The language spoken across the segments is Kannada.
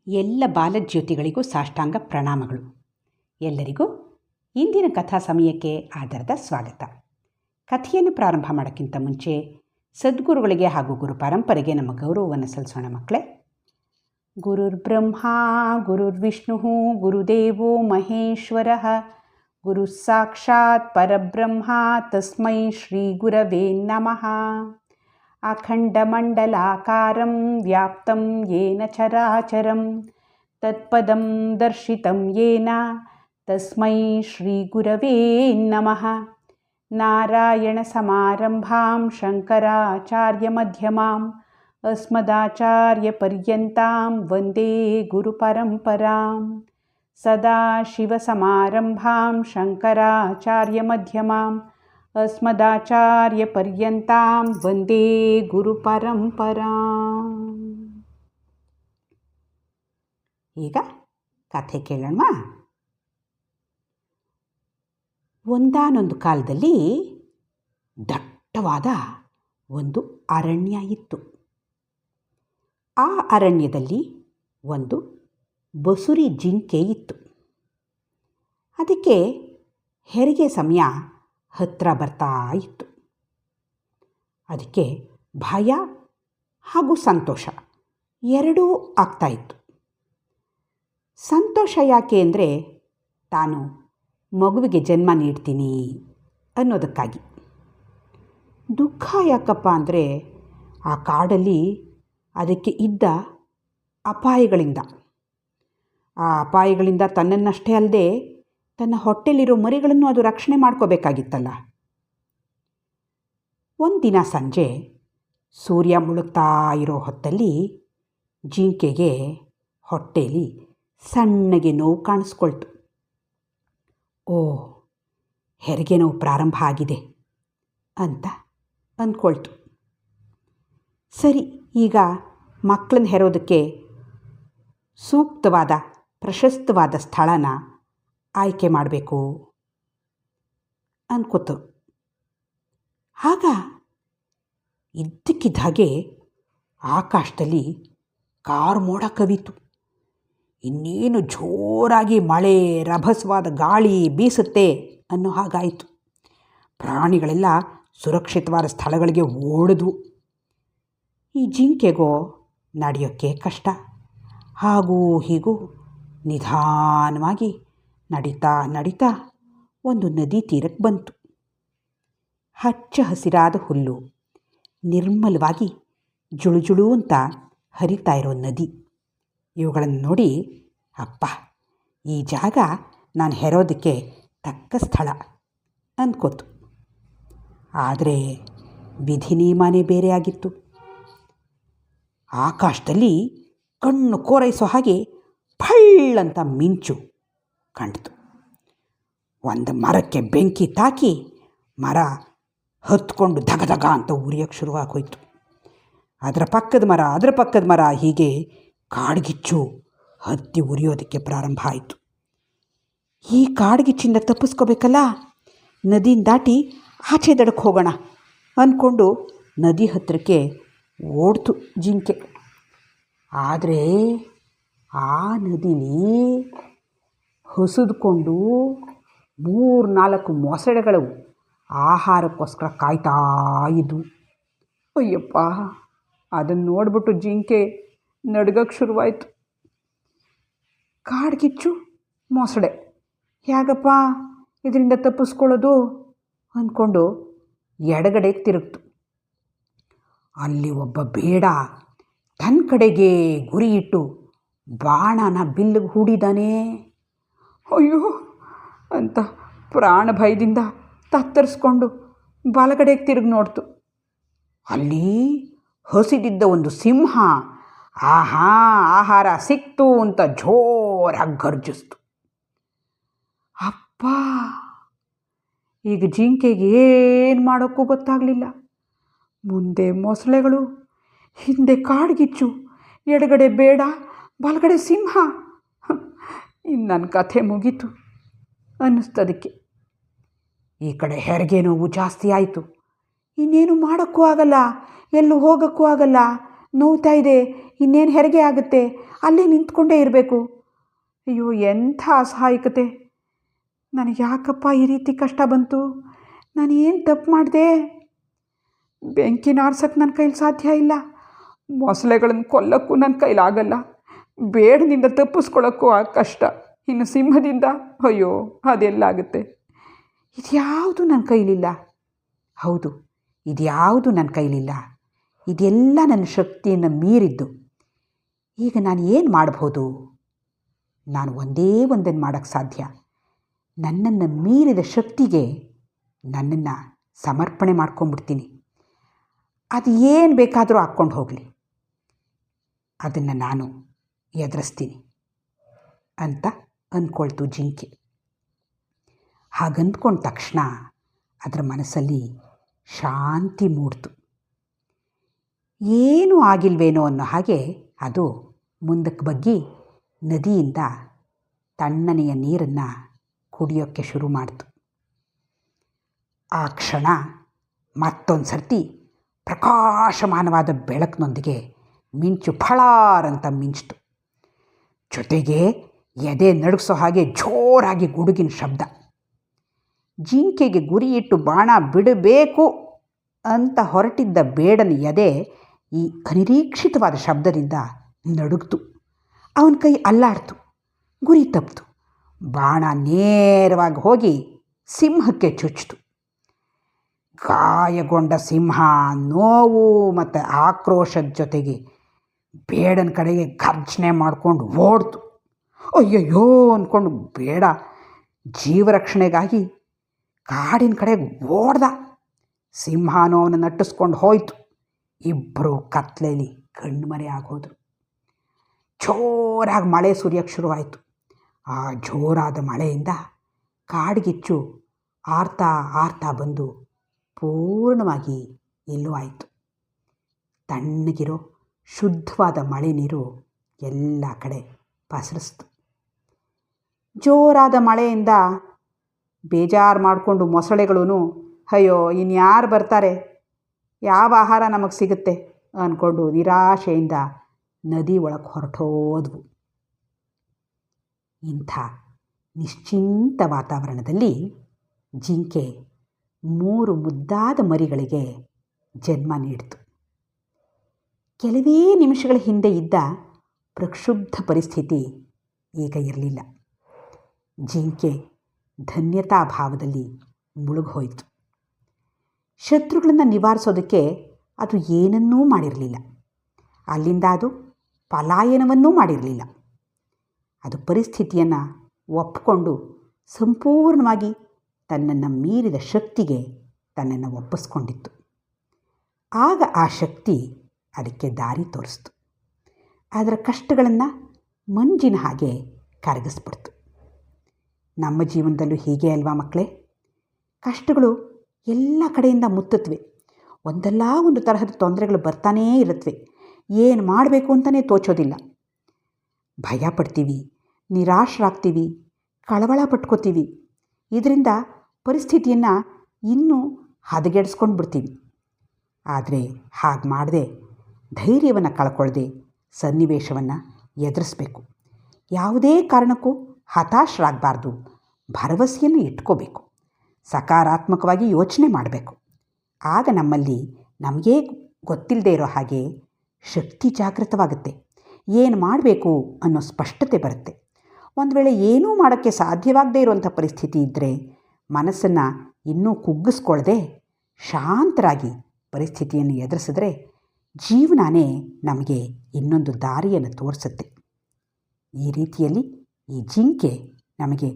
ಎಲ್ಲ ಬಾಲಜ್ಯೋತಿಗಳಿಗೂ ಸಾಷ್ಟಾಂಗ ಪ್ರಣಾಮಗಳು. ಎಲ್ಲರಿಗೂ ಇಂದಿನ ಕಥಾ ಸಮಯಕ್ಕೆ ಆಧಾರದ ಸ್ವಾಗತ. ಕಥೆಯನ್ನು ಪ್ರಾರಂಭ ಮಾಡೋಕ್ಕಿಂತ ಮುಂಚೆ ಸದ್ಗುರುಗಳಿಗೆ ಹಾಗೂ ಗುರು ಪರಂಪರೆಗೆ ನಮ್ಮ ಗೌರವವನ್ನು ಸಲ್ಲಿಸೋಣ ಮಕ್ಕಳೇ. ಗುರುರ್ ಬ್ರಹ್ಮ ಗುರುರ್ ವಿಷ್ಣು ಗುರುದೇವೋ ಮಹೇಶ್ವರ ಗುರು ಸಾಕ್ಷಾತ್ ಪರಬ್ರಹ್ಮ ತಸ್ಮೈ ಶ್ರೀ ಗುರವೇ ನಮಃ. ಅಖಂಡಮಂಡಲಾಕಾರಂ ವ್ಯಾಪ್ತಂ ಯೇನ ಚರಾಚರಂ ತತ್ಪದಂ ದರ್ಶಿತಂ ಯೇನ ತಸ್ಮೈ ಶ್ರೀ ಗುರವೇ ನಮಃ. ನಾರಾಯಣ ಸಮಾರಂಭಾಂ ಶಂಕರಾಚಾರ್ಯ ಮಧ್ಯಮಾಂ ಅಸ್ಮದಾಚಾರ್ಯ ಪರ್ಯಂತಾಂ ವಂದೇ ಗುರು ಪರಂಪರಾಂ. ಸದಾಶಿವ ಸಮಾರಂಭಾಂ ಶಂಕರಾಚಾರ್ಯ ಮಧ್ಯಮಾಂ ಅಸ್ಮದಾಚಾರ್ಯ ಪರ್ಯಂತಾಂ ವಂದೇ ಗುರು ಪರಂಪರಾಂ. ಈಗ ಕಥೆ ಕೇಳೋಣ. ಒಂದಾನೊಂದು ಕಾಲದಲ್ಲಿ ದಟ್ಟವಾದ ಒಂದು ಅರಣ್ಯ ಇತ್ತು. ಆ ಅರಣ್ಯದಲ್ಲಿ ಒಂದು ಬಸುರಿ ಜಿಂಕೆ ಇತ್ತು. ಅದಕ್ಕೆ ಹೆರಿಗೆ ಸಮಯ ಹತ್ತಿರ ಬರ್ತಾ ಇತ್ತು. ಅದಕ್ಕೆ ಭಯ ಹಾಗೂ ಸಂತೋಷ ಎರಡೂ ಆಗ್ತಾಯಿತ್ತು. ಸಂತೋಷ ಯಾಕೆ ಅಂದರೆ ತಾನು ಮಗುವಿಗೆ ಜನ್ಮ ನೀಡ್ತೀನಿ ಅನ್ನೋದಕ್ಕಾಗಿ. ದುಃಖ ಯಾಕಪ್ಪ ಅಂದರೆ ಆ ಕಾಡಲ್ಲಿ ಅದಕ್ಕೆ ಇದ್ದ ಅಪಾಯಗಳಿಂದ. ಆ ಅಪಾಯಗಳಿಂದ ತನ್ನನ್ನಷ್ಟೇ ಅಲ್ಲದೆ ತನ್ನ ಹೊಟ್ಟೆಲಿರೋ ಮರಿಗಳನ್ನು ಅದು ರಕ್ಷಣೆ ಮಾಡ್ಕೋಬೇಕಾಗಿತ್ತಲ್ಲ. ಒಂದಿನ ಸಂಜೆ ಸೂರ್ಯ ಮುಳುಗ್ತಾ ಇರೋ ಹೊತ್ತಲ್ಲಿ ಜಿಂಕೆಗೆ ಹೊಟ್ಟೆಯಲ್ಲಿ ಸಣ್ಣಗೆ ನೋವು ಕಾಣಿಸ್ಕೊಳ್ತು. ಓ, ಹೆರಿಗೆ ನೋವು ಪ್ರಾರಂಭ ಆಗಿದೆ ಅಂತ ಅಂದ್ಕೊಳ್ತು. ಸರಿ, ಈಗ ಮಕ್ಕಳನ್ನ ಹೆರೋದಕ್ಕೆ ಸೂಕ್ತವಾದ ಪ್ರಶಸ್ತವಾದ ಸ್ಥಳನ ಆಯ್ಕೆ ಮಾಡಬೇಕು ಅನ್ಕೋತು. ಆಗ ಇದ್ದಕ್ಕಿದ್ದ ಹಾಗೆ ಆಕಾಶದಲ್ಲಿ ಕಾರ್ಮೋಡ ಕವಿತು. ಇನ್ನೇನು ಜೋರಾಗಿ ಮಳೆ ರಭಸವಾದ ಗಾಳಿ ಬೀಸುತ್ತೆ ಅನ್ನೋ ಹಾಗಾಯಿತು. ಪ್ರಾಣಿಗಳೆಲ್ಲ ಸುರಕ್ಷಿತವಾದ ಸ್ಥಳಗಳಿಗೆ ಓಡಿದ್ವು. ಈ ಜಿಂಕೆಗೋ ನಡೆಯೋಕ್ಕೆ ಕಷ್ಟ. ಹಾಗೂ ಹೀಗೂ ನಿಧಾನವಾಗಿ ನಡೀತಾ ನಡೀತಾ ಒಂದು ನದಿ ತೀರಕ್ಕೆ ಬಂತು. ಹಚ್ಚ ಹಸಿರಾದ ಹುಲ್ಲು, ನಿರ್ಮಲವಾಗಿ ಜುಳುಜುಳು ಅಂತ ಹರಿತಾ ಇರೋ ನದಿ, ಇವುಗಳನ್ನು ನೋಡಿ ಅಪ್ಪ, ಈ ಜಾಗ ನಾನು ಹೆರೋದಕ್ಕೆ ತಕ್ಕ ಸ್ಥಳ ಅಂದ್ಕೋತು. ಆದರೆ ವಿಧಿ ನಿಯಮನೇ ಬೇರೆ ಆಗಿತ್ತು. ಆಕಾಶದಲ್ಲಿ ಕಣ್ಣು ಕೋರೈಸೋ ಹಾಗೆ ಫಳ್ಳಂತ ಮಿಂಚು ಕಂಡಿತು. ಒಂದು ಮರಕ್ಕೆ ಬೆಂಕಿ ತಾಕಿ ಮರ ಹತ್ಕೊಂಡು ಧಗಧಗ ಅಂತ ಉರಿಯೋಕ್ಕೆ ಶುರುವಾಗೋಯ್ತು. ಅದರ ಪಕ್ಕದ ಮರ ಹೀಗೆ ಕಾಡ್ಗಿಚ್ಚು ಹತ್ತಿ ಉರಿಯೋದಕ್ಕೆ ಪ್ರಾರಂಭ ಆಯಿತು. ಈ ಕಾಡ್ಗಿಚ್ಚಿಂದ ತಪ್ಪಿಸ್ಕೋಬೇಕಲ್ಲ, ನದಿನ ದಾಟಿ ಆಚೆ ದಡಕ್ಕೆ ಹೋಗೋಣ ಅಂದ್ಕೊಂಡು ನದಿ ಹತ್ತಿರಕ್ಕೆ ಓಡ್ತು ಜಿಂಕೆ. ಆದರೆ ಆ ನದಿಲಿ ಹೊಸದ್ಕೊಂಡು 3-4 ಮೊಸಳೆಗಳು ಆಹಾರಕ್ಕೋಸ್ಕರ ಕಾಯ್ತಾ ಇದ್ವು. ಅಯ್ಯಪ್ಪ, ಅದನ್ನು ನೋಡ್ಬಿಟ್ಟು ಜಿಂಕೆ ನಡ್ಗಕ್ಕೆ ಶುರುವಾಯಿತು. ಕಾಡ್ಗಿಚ್ಚು, ಮೊಸಳೆ, ಹೇಗಪ್ಪ ಇದರಿಂದ ತಪ್ಪಿಸ್ಕೊಳ್ಳೋದು ಅಂದ್ಕೊಂಡು ಎಡಗಡೆಗೆ ತಿರುಗ್ತು. ಅಲ್ಲಿ ಒಬ್ಬ ಬೇಡ ತನ್ನ ಕಡೆಗೆ ಗುರಿ ಇಟ್ಟು ಬಾಣನ ಬಿಲ್ಲಿಗೆ ಹೂಡಿದಾನೆ. ಅಯ್ಯೋ ಅಂತ ಪ್ರಾಣ ಭಯದಿಂದ ತತ್ತರಿಸ್ಕೊಂಡು ಬಲಗಡೆಗೆ ತಿರುಗಿ ನೋಡ್ತು. ಅಲ್ಲಿ ಹಸಿದಿದ್ದ ಒಂದು ಸಿಂಹ ಆಹಾರ ಸಿಕ್ತು ಅಂತ ಜೋರಾಗಿ ಗರ್ಜಿಸ್ತು. ಅಪ್ಪ, ಈಗ ಜಿಂಕೆಗೆ ಏನು ಮಾಡೋಕ್ಕೂ ಗೊತ್ತಾಗಲಿಲ್ಲ. ಮುಂದೆ ಮೊಸಳೆಗಳು, ಹಿಂದೆ ಕಾಡ್ಗಿಚ್ಚು, ಎಡಗಡೆ ಬೇಡ, ಬಲಗಡೆ ಸಿಂಹ. ಇನ್ನು ನನ್ನ ಕಥೆ ಮುಗೀತು ಅನ್ನಿಸ್ತದಕ್ಕೆ. ಈ ಕಡೆ ಹೆರಿಗೆ ನೋವು ಜಾಸ್ತಿ ಆಯಿತು. ಇನ್ನೇನು ಮಾಡೋಕ್ಕೂ ಆಗಲ್ಲ, ಎಲ್ಲೂ ಹೋಗೋಕ್ಕೂ ಆಗಲ್ಲ, ನೋವ್ತಾ ಇದೆ, ಇನ್ನೇನು ಹೆರಿಗೆ ಆಗುತ್ತೆ, ಅಲ್ಲೇ ನಿಂತ್ಕೊಂಡೇ ಇರಬೇಕು. ಅಯ್ಯೋ, ಎಂಥ ಅಸಹಾಯಕತೆ. ನನಗೆ ಯಾಕಪ್ಪ ಈ ರೀತಿ ಕಷ್ಟ ಬಂತು? ನಾನು ಏನು ತಪ್ಪು ಮಾಡಿದೆ? ಬೆಂಕಿನ ಆರ್ಸೋಕ್ಕೆ ನನ್ನ ಕೈಲಿ ಸಾಧ್ಯ ಇಲ್ಲ, ಮೊಸಳೆಗಳನ್ನು ಕೊಲ್ಲಕ್ಕೂ ನನ್ನ ಕೈಲಾಗಲ್ಲ, ಬೇಡದಿಂದ ತಪ್ಪಿಸ್ಕೊಳ್ಳೋಕ್ಕೂ ಕಷ್ಟ, ಇನ್ನು ಸಿಂಹದಿಂದ ಅಯ್ಯೋ ಅದೆಲ್ಲಾಗುತ್ತೆ. ಇದ್ಯಾವುದು ನನ್ನ ಕೈಲಿಲ್ಲ. ಹೌದು, ಇದ್ಯಾವುದು ನನ್ನ ಕೈಲಿಲ್ಲ. ಇದೆಲ್ಲ ನನ್ನ ಶಕ್ತಿಯನ್ನು ಮೀರಿದ್ದು. ಈಗ ನಾನು ಏನು ಮಾಡ್ಬೋದು? ನಾನು ಒಂದೇ ಒಂದನ್ನು ಮಾಡೋಕ್ಕೆ ಸಾಧ್ಯ. ನನ್ನನ್ನು ಮೀರಿದ ಶಕ್ತಿಗೆ ನನ್ನನ್ನು ಸಮರ್ಪಣೆ ಮಾಡ್ಕೊಂಡ್ಬಿಡ್ತೀನಿ. ಅದು ಏನು ಬೇಕಾದರೂ ಹಾಕ್ಕೊಂಡು ಹೋಗಲಿ, ಅದನ್ನು ನಾನು ಎದುರಿಸ್ತೀನಿ ಅಂತ ಅಂದ್ಕೊಳ್ತು ಜಿಂಕೆ. ಹಾಗಂದ್ಕೊಂಡ ತಕ್ಷಣ ಅದರ ಮನಸ್ಸಲ್ಲಿ ಶಾಂತಿ ಮೂಡ್ತು. ಏನೂ ಆಗಿಲ್ವೇನೋ ಅನ್ನೋ ಹಾಗೆ ಅದು ಮುಂದಕ್ಕೆ ಬಗ್ಗಿ ನದಿಯಿಂದ ತಣ್ಣನೆಯ ನೀರನ್ನು ಕುಡಿಯೋಕ್ಕೆ ಶುರು ಮಾಡಿತು. ಆ ಕ್ಷಣ ಮತ್ತೊಂದು ಸರ್ತಿ ಪ್ರಕಾಶಮಾನವಾದ ಬೆಳಕಿನೊಂದಿಗೆ ಮಿಂಚು ಫಳಾರಂತ ಮಿಂಚಿತು. ಜೊತೆಗೆ ಎದೆ ನಡುಗಿಸೋ ಹಾಗೆ ಜೋರಾಗಿ ಗುಡುಗಿನ ಶಬ್ದ. ಜಿಂಕೆಗೆ ಗುರಿ ಇಟ್ಟು ಬಾಣ ಬಿಡಬೇಕು ಅಂತ ಹೊರಟಿದ್ದ ಬೇಡನ ಎದೆ ಈ ಅನಿರೀಕ್ಷಿತವಾದ ಶಬ್ದದಿಂದ ನಡುಗ್ತು. ಅವನ ಕೈ ಅಲ್ಲಾಡ್ತು, ಗುರಿ ತಪ್ಪಿತು. ಬಾಣ ನೇರವಾಗಿ ಹೋಗಿ ಸಿಂಹಕ್ಕೆ ಚುಚ್ಚಿತು. ಗಾಯಗೊಂಡ ಸಿಂಹ ನೋವು ಮತ್ತು ಆಕ್ರೋಶದ ಜೊತೆಗೆ ಬೇಡನ ಕಡೆಗೆ ಗರ್ಜನೆ ಮಾಡಿಕೊಂಡು ಓಡ್ತು. ಅಯ್ಯಯ್ಯೋ ಅಂದ್ಕೊಂಡು ಬೇಡ ಜೀವರಕ್ಷಣೆಗಾಗಿ ಕಾಡಿನ ಕಡೆಗೆ ಓಡ್ದ. ಸಿಂಹನೋ ಅವನು ನಟ್ಟಿಸ್ಕೊಂಡು ಹೋಯ್ತು. ಇಬ್ಬರು ಕತ್ಲೆಯಲ್ಲಿ ಕಣ್ಮರೆ ಆಗೋದ್ರು. ಜೋರಾಗಿ ಮಳೆ ಸುರಿಯೋಕ್ಕೆ ಶುರುವಾಯಿತು. ಆ ಜೋರಾದ ಮಳೆಯಿಂದ ಕಾಡ್ಗಿಚ್ಚು ಆರ್ತಾ ಆರ್ತಾ ಬಂದು ಪೂರ್ಣವಾಗಿ ಎಲ್ಲೂ ಆಯಿತು. ತಣ್ಣಗಿರೋ ಶುದ್ಧವಾದ ಮಳೆ ನೀರು ಎಲ್ಲ ಕಡೆ ಪಸರಿಸ್ತು. ಜೋರಾದ ಮಳೆಯಿಂದ ಬೇಜಾರು ಮಾಡಿಕೊಂಡು ಮೊಸಳೆಗಳೂ ಅಯ್ಯೋ ಇನ್ಯಾರು ಬರ್ತಾರೆ, ಯಾವ ಆಹಾರ ನಮಗೆ ಸಿಗುತ್ತೆ ಅಂದ್ಕೊಂಡು ನಿರಾಶೆಯಿಂದ ನದಿ ಒಳಗೆ ಹೊರಟೋದ್ವು. ಇಂಥ ನಿಶ್ಚಿಂತ ವಾತಾವರಣದಲ್ಲಿ ಜಿಂಕೆ 3 ಮುದ್ದಾದ ಮರಿಗಳಿಗೆ ಜನ್ಮ ನೀಡಿತು. ಕೆಲವೇ ನಿಮಿಷಗಳ ಹಿಂದೆ ಇದ್ದ ಪ್ರಕ್ಷುಬ್ಧ ಪರಿಸ್ಥಿತಿ ಈಗ ಇರಲಿಲ್ಲ. ಜಿಂಕೆ ಧನ್ಯತಾ ಭಾವದಲ್ಲಿ ಮುಳುಗೋಯಿತು. ಶತ್ರುಗಳನ್ನು ನಿವಾರಿಸೋದಕ್ಕೆ ಅದು ಏನನ್ನೂ ಮಾಡಿರಲಿಲ್ಲ. ಅಲ್ಲಿಂದ ಅದು ಪಲಾಯನವನ್ನೂ ಮಾಡಿರಲಿಲ್ಲ. ಅದು ಪರಿಸ್ಥಿತಿಯನ್ನು ಒಪ್ಪಿಕೊಂಡು ಸಂಪೂರ್ಣವಾಗಿ ತನ್ನನ್ನು ಮೀರಿದ ಶಕ್ತಿಗೆ ತನ್ನನ್ನು ಒಪ್ಪಿಸ್ಕೊಂಡಿತ್ತು. ಆಗ ಆ ಶಕ್ತಿ ಅದಕ್ಕೆ ದಾರಿ ತೋರಿಸ್ತು. ಅದರ ಕಷ್ಟಗಳನ್ನು ಮಂಜಿನ ಹಾಗೆ ಕರಗಿಸ್ಬಿಡ್ತು. ನಮ್ಮ ಜೀವನದಲ್ಲೂ ಹೀಗೆ ಅಲ್ವಾ ಮಕ್ಕಳೇ? ಕಷ್ಟಗಳು ಎಲ್ಲ ಕಡೆಯಿಂದ ಮುತ್ತುತ್ತವೆ. ಒಂದಲ್ಲ ಒಂದು ತರಹದ ತೊಂದರೆಗಳು ಬರ್ತಾನೇ ಇರುತ್ತವೆ. ಏನು ಮಾಡಬೇಕು ಅಂತಲೇ ತೋಚೋದಿಲ್ಲ. ಭಯ ಪಡ್ತೀವಿ, ನಿರಾಶರಾಗ್ತೀವಿ, ಕಳವಳ ಪಟ್ಕೋತೀವಿ. ಇದರಿಂದ ಪರಿಸ್ಥಿತಿಯನ್ನು ಇನ್ನೂ ಹದಗೆಡಿಸ್ಕೊಂಡು ಬಿಡ್ತೀವಿ. ಆದರೆ ಹಾಗೆ ಮಾಡದೆ ಧೈರ್ಯವನ್ನು ಕಳ್ಕೊಳ್ಳದೆ ಸನ್ನಿವೇಶವನ್ನು ಎದುರಿಸಬೇಕು. ಯಾವುದೇ ಕಾರಣಕ್ಕೂ ಹತಾಶರಾಗಬಾರ್ದು. ಭರವಸೆಯನ್ನು ಇಟ್ಕೋಬೇಕು. ಸಕಾರಾತ್ಮಕವಾಗಿ ಯೋಚನೆ ಮಾಡಬೇಕು. ಆಗ ನಮ್ಮಲ್ಲಿ ನಮಗೇ ಗೊತ್ತಿಲ್ಲದೆ ಇರೋ ಹಾಗೆ ಶಕ್ತಿ ಜಾಗೃತವಾಗುತ್ತೆ. ಏನು ಮಾಡಬೇಕು ಅನ್ನೋ ಸ್ಪಷ್ಟತೆ ಬರುತ್ತೆ. ಒಂದು ವೇಳೆ ಏನೂ ಮಾಡೋಕ್ಕೆ ಸಾಧ್ಯವಾಗದೇ ಇರುವಂಥ ಪರಿಸ್ಥಿತಿ ಇದ್ದರೆ ಮನಸ್ಸನ್ನು ಇನ್ನೂ ಕುಗ್ಗಿಸ್ಕೊಳ್ಳದೆ ಶಾಂತರಾಗಿ ಪರಿಸ್ಥಿತಿಯನ್ನು ಎದುರಿಸಿದ್ರೆ ಜೀವನನೇ ನಮಗೆ ಇನ್ನೊಂದು ದಾರಿಯನ್ನು ತೋರಿಸುತ್ತೆ. ಈ ರೀತಿಯಲ್ಲಿ ಈ ಜಿಂಕೆ ನಮಗೆ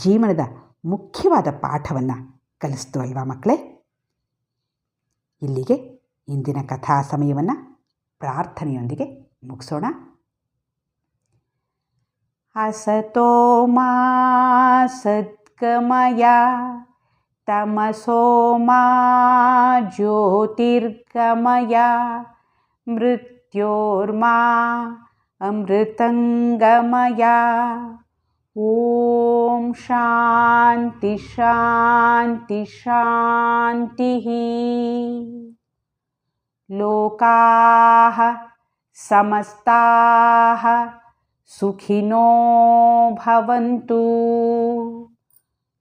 ಜೀವನದ ಮುಖ್ಯವಾದ ಪಾಠವನ್ನು ಕಲಿಸ್ತು ಅಲ್ವಾ ಮಕ್ಕಳೇ? ಇಲ್ಲಿಗೆ ಇಂದಿನ ಕಥಾ ಸಮಯವನ್ನು ಪ್ರಾರ್ಥನೆಯೊಂದಿಗೆ ಮುಗಿಸೋಣ. ಅಸತೋ ಮಾ ಸದ್ಗಮಯ ತಮಸೋ ಮಾ ಜ್ಯೋತಿರ್ಗಮಯ ಮೃತ್ಯೋರ್ಮಾ ಅಮೃತಂಗಮಯ. ಓಂ ಶಾಂತಿ ಶಾಂತಿ ಶಾಂತಿ. ಲೋಕಾಃ समस्ताः सुखिनो भवन्तु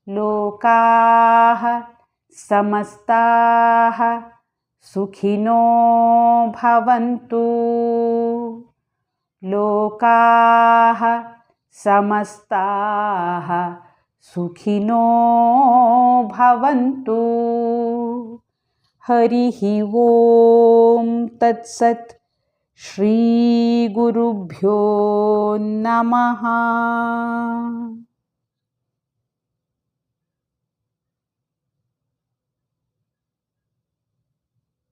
लोकाः समस्ताः सुखिनो भवन्तु लोकाः समस्ताः सुखिनो भवन्तु हरिः ओं तत्सत् श्रीगुरुभ्यो नमः।